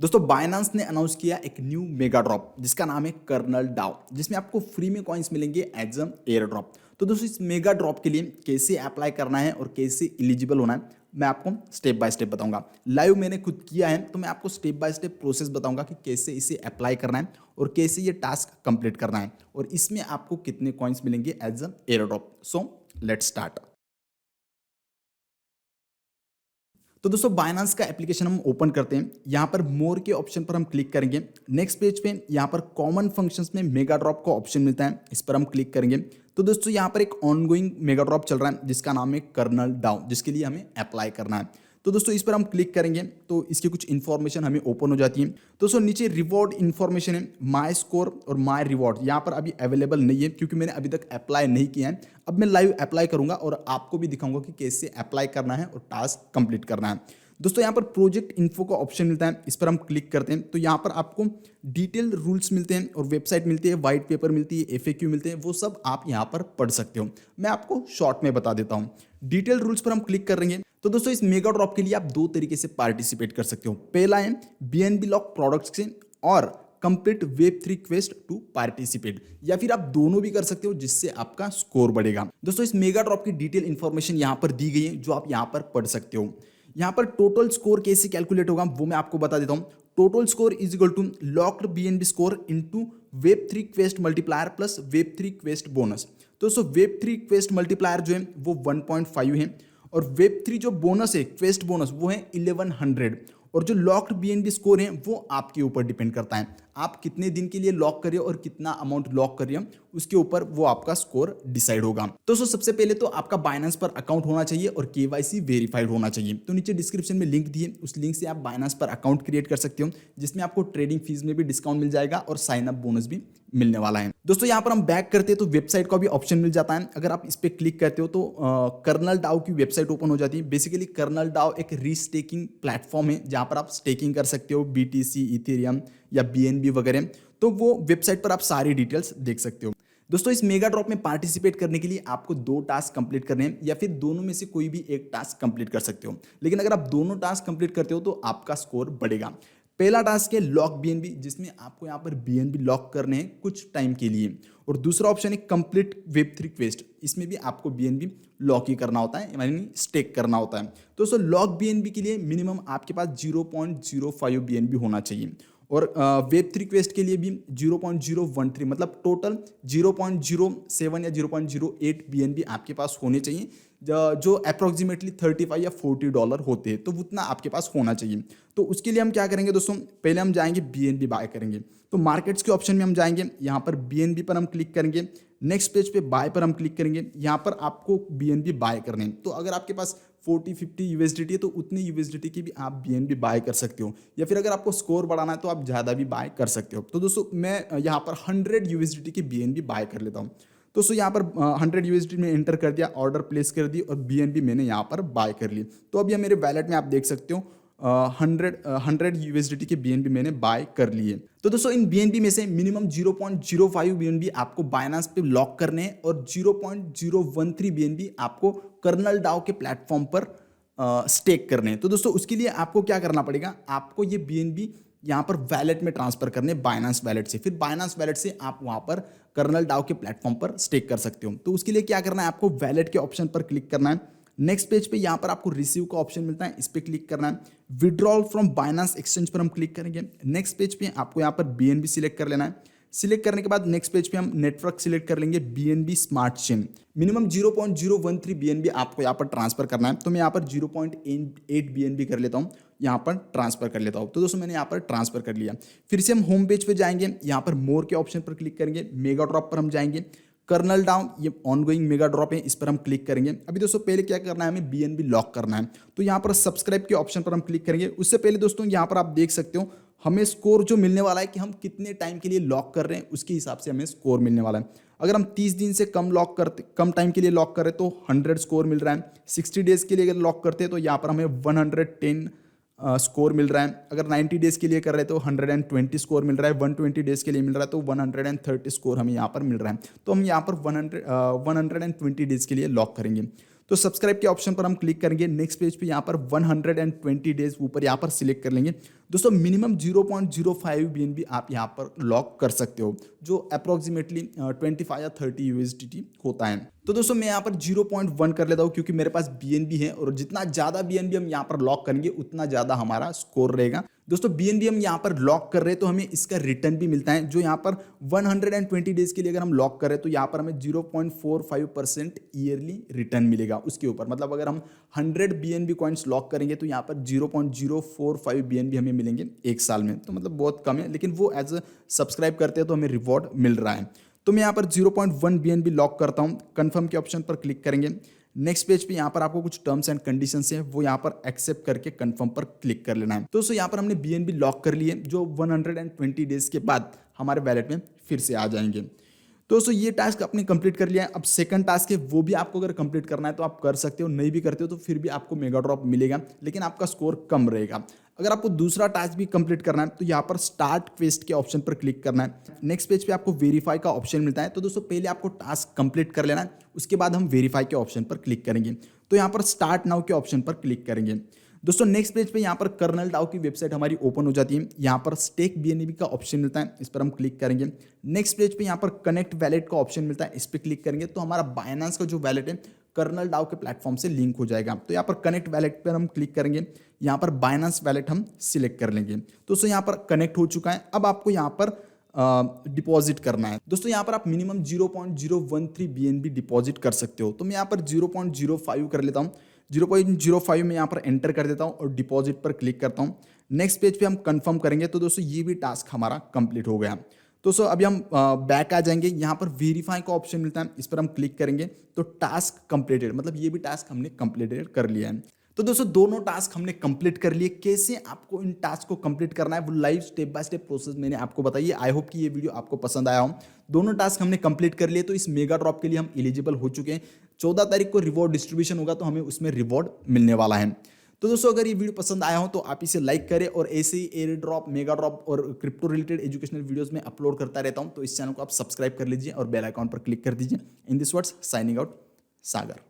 दोस्तों बाइनांस ने अनाउंस किया एक न्यू मेगा ड्रॉप जिसका नाम है कर्नल डाओ, जिसमें आपको फ्री में कॉइन्स मिलेंगे एज अ एयर ड्रॉप। तो दोस्तों इस मेगा ड्रॉप के लिए कैसे अप्लाई करना है और कैसे एलिजिबल होना है मैं आपको स्टेप बाय स्टेप बताऊंगा। लाइव मैंने खुद किया है तो मैं आपको स्टेप बाय स्टेप प्रोसेस बताऊंगा कि कैसे इसे अप्लाई करना है और कैसे ये टास्क कंप्लीट करना है और इसमें आपको कितने कॉइन्स मिलेंगे as a air drop. So let's start. तो दोस्तों बाइनांस का एप्लीकेशन हम ओपन करते हैं। यहाँ पर मोर के ऑप्शन पर हम क्लिक करेंगे। नेक्स्ट पेज पे यहाँ पर कॉमन फंक्शंस में मेगा ड्रॉप का ऑप्शन मिलता है, इस पर हम क्लिक करेंगे। तो दोस्तों यहाँ पर एक ऑनगोइंग मेगा ड्रॉप चल रहा है जिसका नाम है कर्नल डाउ, जिसके लिए हमें अप्लाई करना है। तो दोस्तों इस पर हम क्लिक करेंगे तो इसकी कुछ इन्फॉर्मेशन हमें ओपन हो जाती है। तो दोस्तों नीचे रिवॉर्ड इन्फॉर्मेशन है, माई स्कोर और माई रिवॉर्ड यहाँ पर अभी अवेलेबल नहीं है क्योंकि मैंने अभी तक अप्लाई नहीं किया है। अब मैं लाइव अप्लाई करूंगा और आपको भी दिखाऊंगा कि कैसे अप्लाई करना है और टास्क कंप्लीट करना है। दोस्तों यहाँ पर प्रोजेक्ट इन्फो का ऑप्शन मिलता है, इस पर हम क्लिक करते हैं तो यहाँ पर आपको डिटेल रूल्स मिलते हैं और वेबसाइट मिलती है, वाइट पेपर मिलती है, एफएक्यू मिलते हैं, वो सब आप यहाँ पर पढ़ सकते हो। मैं आपको शॉर्ट में बता देता हूँ। डिटेल रूल्स पर हम क्लिक करेंगे तो दोस्तों इस मेगा ड्रॉप के लिए आप दो तरीके से पार्टिसिपेट कर सकते हो। पहला है बीएनबी लॉक प्रोडक्ट्स से और कंप्लीट वेब3 क्वेस्ट टू पार्टिसिपेट, या फिर आप दोनों भी कर सकते हो जिससे आपका स्कोर बढ़ेगा। दोस्तों इस मेगा ड्रॉप की डिटेल इंफॉर्मेशन यहाँ पर दी गई है जो आप यहाँ पर पढ़ सकते हो। यहाँ पर टोटल स्कोर कैसे कैलकुलेट होगा वो मैं आपको बता देता हूँ। Total score is equal to locked BNB score into वेब3 क्वेस्ट मल्टीप्लायर प्लस वेब3 क्वेस्ट बोनस। तो दोस्तों वेब3 क्वेस्ट मल्टीप्लायर जो है वो 1.5 है और वेब3 जो बोनस है क्वेस्ट बोनस वो है 1100 और जो लॉक्ड बीएनबी स्कोर है वो आपके ऊपर डिपेंड करता है। आप कितने दिन के लिए लॉक कर रहे हो और कितना अमाउंट लॉक कर रहे हो उसके ऊपर वो आपका स्कोर डिसाइड होगा। तो सबसे पहले तो आपका बाइनांस पर अकाउंट होना चाहिए और केवाईसी वेरीफाइड होना चाहिए। तो नीचे डिस्क्रिप्शन में लिंक दिए, उस लिंक से आप बाइनांस पर अकाउंट क्रिएट कर सकते हो जिसमें आपको ट्रेडिंग फीस में भी डिस्काउंट मिल जाएगा और साइन अप बोनस भी मिलने वाला है। दोस्तों यहाँ पर हम बैक करते हैं तो वेबसाइट का भी ऑप्शन मिल जाता है। अगर आप इस पर क्लिक करते हो तो कर्नल डाओ की वेबसाइट ओपन हो जाती है। बेसिकली कर्नल डाओ एक रीस्टेकिंग प्लेटफॉर्म है जहाँ पर आप स्टेकिंग कर सकते हो बीटीसी, इथेरियम या बीएनबी वगैरह। तो वो वेबसाइट पर आप सारी डिटेल्स देख सकते हो। दोस्तों इस मेगा ड्रॉप में पार्टिसिपेट करने के लिए आपको दो टास्क कंप्लीट करने हैं या फिर दोनों में से कोई भी एक टास्क कंप्लीट कर सकते हो, लेकिन अगर आप दोनों टास्क कंप्लीट करते हो तो आपका स्कोर बढ़ेगा। पहला टास्क है लॉक बीएनबी, जिसमें आपको यहाँ पर बीएनबी लॉक करने हैं कुछ टाइम के लिए, और दूसरा ऑप्शन है कंप्लीट वेब3 क्वेस्ट, इसमें भी आपको बीएनबी लॉक ही करना होता है, यानी स्टेक करना होता है। तो दोस्तों लॉक बीएनबी के लिए मिनिमम आपके पास 0.05 बीएनबी होना चाहिए और वेब3 क्वेस्ट के लिए भी 0.013, मतलब टोटल 0.07 या 0.08 बीएनबी आपके पास होने चाहिए, जो अप्रोक्सीमेटली $35 या $40 होते हैं, तो उतना आपके पास होना चाहिए। तो उसके लिए हम क्या करेंगे दोस्तों, पहले हम जाएंगे बीएनबी बाय करेंगे। तो मार्केट्स के ऑप्शन में हम जाएंगे, यहाँ पर बीएनबी पर हम क्लिक करेंगे। नेक्स्ट पेज पे बाय पर हम क्लिक करेंगे। यहाँ पर आपको बीएनबी बाय करने हैं, तो अगर आपके पास 40-50 यूएसडीटी है तो उतनी यूएसडीटी की भी आप बीएनबी बाय कर सकते हो, या फिर अगर आपको स्कोर बढ़ाना है तो आप ज़्यादा भी बाय कर सकते हो। तो दोस्तों मैं यहाँ पर 100 यूएसडीटी की बीएनबी बाय कर लेता हूँ। तो दोस्तों यहाँ पर 100 यूएसडीटी में एंटर कर दिया, ऑर्डर प्लेस कर दी और बीएनबी मैंने यहाँ पर बाय कर ली। तो अब यह मेरे वैलेट में आप देख सकते हो 100 यूएसडीटी के बीएनबी मैंने बाय कर लिए। तो दोस्तों इन बीएनबी में से मिनिमम 0.05 बीएनबी आपको बाइनांस पे लॉक करने हैं और 0.013 बीएनबी आपको कर्नल डाओ के प्लेटफॉर्म पर स्टेक करने हैं। तो दोस्तों उसके लिए आपको क्या करना पड़ेगा, आपको ये बीएनबी यहाँ पर वैलेट में ट्रांसफर करने, बाइनांस वैलेट से, फिर बाइनांस वैलेट से आप वहाँ पर कर्नल डाओ के प्लेटफॉर्म पर स्टेक कर सकते हो। तो उसके लिए क्या करना है, आपको वैलेट के ऑप्शन पर क्लिक करना है। नेक्स्ट पेज पे यहाँ पर आपको रिसीव का ऑप्शन मिलता है, इस पर क्लिक करना है। विड्रॉल फ्रॉम बाइनांस एक्सचेंज पर हम क्लिक करेंगे। नेक्स्ट पेज पे आपको यहाँ पर बीएनबी सिलेक्ट कर लेना है। सिलेक्ट करने के बाद नेक्स्ट पेज पे हम नेटवर्क सिलेक्ट कर लेंगे BNB smart chain. Minimum 0.013 BNB आपको यहाँ पर ट्रांसफर करना है, तो मैं यहाँ पर 0.8 बीएनबी कर लेता हूँ, यहाँ पर ट्रांसफर कर लेता हूँ। तो दोस्तों मैंने यहाँ पर ट्रांसफर कर लिया। फिर से हम होम पेज पे जाएंगे, यहाँ पर मोर के ऑप्शन पर क्लिक करेंगे, मेगा ड्रॉप पर हम जाएंगे। कर्नल डाउन ये ऑनगोइंग मेगा ड्रॉप है, इस पर हम क्लिक करेंगे। अभी दोस्तों पहले क्या करना है, हमें बीएनबी लॉक करना है, तो यहाँ पर सब्सक्राइब के ऑप्शन पर हम क्लिक करेंगे। उससे पहले दोस्तों यहाँ पर आप देख सकते हो हमें स्कोर जो मिलने वाला है कि हम कितने टाइम के लिए लॉक कर रहे हैं, उसके हिसाब से हमें स्कोर मिलने वाला है। अगर हम 30 दिन से कम टाइम के लिए लॉक कर रहे हैं तो 100 स्कोर मिल रहा है। 60 डेज के लिए अगर लॉक करते हैं तो यहाँ पर हमें 110 स्कोर मिल रहा है। अगर 90 डेज के लिए कर रहे हैं तो 120 स्कोर मिल रहा है। 120 डेज के लिए मिल रहा है तो 130 स्कोर हमें यहाँ पर मिल रहा है। तो हम यहाँ पर 120 डेज के लिए लॉक करेंगे। तो सब्सक्राइब के ऑप्शन पर हम क्लिक करेंगे। नेक्स्ट पेज पे यहाँ पर 120 डेज ऊपर यहाँ पर सिलेक्ट कर लेंगे। दोस्तों मिनिमम 0.05 BNB आप यहाँ पर लॉक कर सकते हो, जो अप्रोक्सीमेटली 25 या 30 USDT होता है। तो दोस्तों मैं यहाँ पर 0.1 कर लेता हूँ क्योंकि मेरे पास BNB है, और जितना ज़्यादा BNB हम यहाँ पर लॉक करेंगे उतना ज़्यादा हमारा स्कोर रहेगा। दोस्तों BNB हम यहाँ पर लॉक कर रहे हैं तो हमें इसका रिटर्न भी मिलता है, जो यहाँ पर 120 डेज के लिए अगर हम लॉक करें तो यहाँ पर हमें 0.45% ईयरली रिटर्न मिलेगा उसके ऊपर। मतलब अगर हम 100 BNB कॉइन्स लॉक करेंगे तो यहाँ पर 0.045 BNB हमें मिलेंगे एक साल में। तो मतलब बहुत कम है, लेकिन वो एज सब्सक्राइब करते हैं तो हमें रिवॉर्ड मिल रहा है। तो मैं यहाँ पर 0.1 BNB लॉक करता हूँ। कन्फर्म के ऑप्शन पर क्लिक करेंगे। नेक्स्ट पेज पे यहाँ पर आपको कुछ टर्म्स एंड कंडीशंस हैं, वो यहाँ पर एक्सेप्ट करके कंफर्म पर क्लिक कर लेना है। तो दोस्तों यहाँ पर हमने BNB लॉक कर लिए, जो 120 डेज के बाद हमारे वैलेट में फिर से आ जाएंगे। तो दोस्तों ये टास्क आपने कंप्लीट कर लिया है। अब सेकंड टास्क है, वो भी आपको अगर कंप्लीट करना है तो आप कर सकते हो, नहीं भी करते हो तो फिर भी आपको मेगा ड्रॉप मिलेगा, लेकिन आपका स्कोर कम रहेगा। अगर आपको दूसरा टास्क भी कंप्लीट करना है तो यहाँ पर स्टार्ट क्वेस्ट के ऑप्शन पर क्लिक करना है। नेक्स्ट पेज पे आपको वेरीफाई का ऑप्शन मिलता है। तो दोस्तों पहले आपको टास्क कंप्लीट कर लेना है, उसके बाद हम वेरीफाई के ऑप्शन पर क्लिक करेंगे। तो यहाँ पर स्टार्ट नाउ के ऑप्शन पर क्लिक करेंगे। दोस्तों नेक्स्ट पेज पे यहाँ पर कर्नल डाओ की वेबसाइट हमारी ओपन हो जाती है। यहाँ पर स्टेक BNB का ऑप्शन मिलता है, इस पर हम क्लिक करेंगे। नेक्स्ट पेज पे यहाँ पर कनेक्ट वैलेट का ऑप्शन मिलता है, इस पर क्लिक करेंगे तो हमारा बाइनेंस का जो वैलेट है कर्नल डाओ के प्लेटफॉर्म से लिंक हो जाएगा। तो यहाँ पर कनेक्ट वैलेट पर हम क्लिक करेंगे, यहाँ पर बाइनेंस वैलेट हम सिलेक्ट कर लेंगे। दोस्तों यहाँ पर कनेक्ट हो चुका है। अब आपको यहाँ पर डिपॉजिट करना है। दोस्तों यहाँ पर आप मिनिमम 0.013 BNB डिपॉजिट कर सकते हो। तो मैं यहाँ पर 0.05 कर लेता हूँ। 0.05 में यहाँ पर एंटर कर देता हूँ और डिपॉजिट पर क्लिक करता हूँ। नेक्स्ट पेज पे हम कंफर्म करेंगे। तो दोस्तों ये भी टास्क हमारा कंप्लीट हो गया। दोस्तों अभी हम बैक आ जाएंगे। यहाँ पर वेरीफाई का ऑप्शन मिलता है, इस पर हम क्लिक करेंगे तो टास्क कंप्लीटेड, मतलब ये भी टास्क हमने कंप्लीटेड कर लिया है। तो दोस्तों दोनों टास्क हमने कंप्लीट कर लिए। कैसे आपको इन टास्क को कंप्लीट करना है वो live step by step process मैंने आपको बताई है। आई होप कि ये वीडियो आपको पसंद आया हो। दोनों टास्क हमने कंप्लीट कर लिए, तो इस मेगा ड्रॉप के लिए हम एलिजिबल हो चुके हैं। 14 तारीख को रिवॉर्ड डिस्ट्रीब्यूशन होगा तो हमें उसमें रिवॉर्ड मिलने वाला है। तो दोस्तों अगर ये वीडियो पसंद आया हो तो आप इसे लाइक करें, और ऐसे ही एयर ड्रॉप, मेगा ड्रॉप और क्रिप्टो रिलेटेड एजुकेशनल वीडियोस में अपलोड करता रहता हूं। तो इस चैनल को आप सब्सक्राइब कर लीजिए और बेल आइकॉन पर क्लिक कर दीजिए। In this words signing out, Sagar.